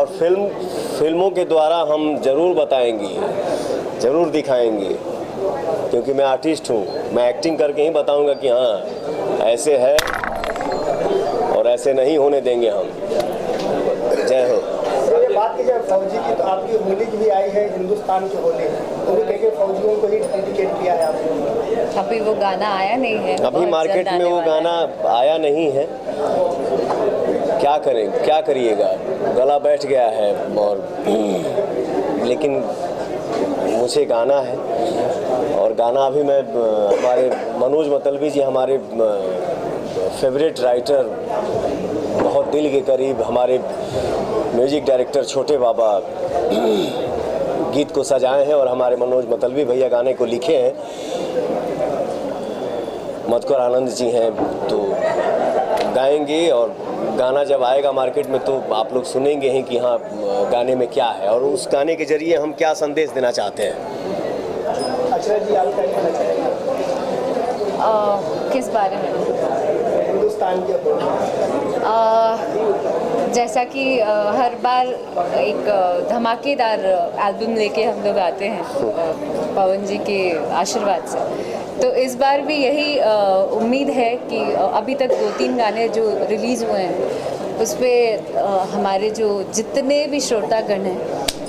और फिल्मों के द्वारा हम ज़रूर बताएंगे, ज़रूर दिखाएंगे, क्योंकि मैं आर्टिस्ट हूँ। मैं एक्टिंग करके ही बताऊंगा कि हाँ ऐसे है और ऐसे नहीं होने देंगे हम। जय हो। बात की जाए फौजी की, तो आपकी होली भी आई है, हिंदुस्तान की होली, तो भी कई फौजियों को ही डेडिकेट किया है आपने। अभी वो गाना आया नहीं है, अभी मार्केट में वो गाना आया नहीं है। क्या करें, क्या करिएगा, गला बैठ गया है। और लेकिन मुझे गाना है, और गाना अभी मैं हमारे मनोज मतलबी जी, हमारे फेवरेट राइटर, बहुत दिल के करीब, हमारे म्यूजिक डायरेक्टर छोटे बाबा गीत को सजाए हैं और हमारे मनोज मतलबी भैया गाने को लिखे हैं। मधुकर आनंद जी हैं तो गाएंगे, और गाना जब आएगा मार्केट में तो आप लोग सुनेंगे ही कि हाँ गाने में क्या है और उस गाने के जरिए हम क्या संदेश देना चाहते हैं। अच्छा जी, आप क्या कहना चाहेंगे? किस बारे में? हिंदुस्तान के जैसा कि हर बार एक धमाकेदार एल्बम लेके हम लोग आते हैं पवन जी के आशीर्वाद से, तो इस बार भी यही उम्मीद है कि अभी तक 2-3 गाने जो रिलीज़ हुए हैं उस पर हमारे जो जितने भी श्रोतागण हैं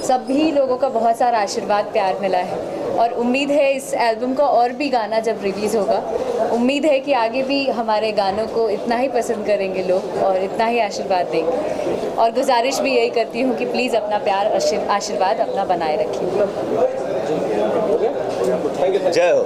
सभी लोगों का बहुत सारा आशीर्वाद प्यार मिला है, और उम्मीद है इस एल्बम का और भी गाना जब रिलीज़ होगा, उम्मीद है कि आगे भी हमारे गानों को इतना ही पसंद करेंगे लोग और इतना ही आशीर्वाद देंगे। और गुजारिश भी यही करती हूँ कि प्लीज़ अपना प्यार आशीर्वाद अपना बनाए रखिए। जय हो।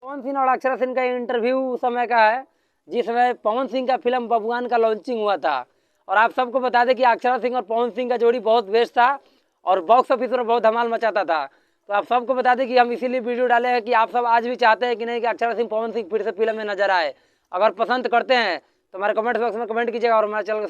पवन सिंह और अक्षरा सिंह का इंटरव्यू उस समय का है जिस समय पवन सिंह का फिल्म बबुआन का लॉन्चिंग हुआ था। और आप सबको बता दें कि अक्षरा सिंह और पवन सिंह का जोड़ी बहुत बेस्ट था और बॉक्स ऑफिस पर बहुत धमाल मचाता था। तो आप सबको बता दें कि हम इसीलिए वीडियो डाले हैं कि आप सब आज भी चाहते हैं कि नहीं कि अक्षरा सिंह पवन सिंह फिर से फिल्म में नजर आए। अगर पसंद करते हैं तो हमारे कमेंट बॉक्स में कमेंट कीजिएगा और हमारे चैनल को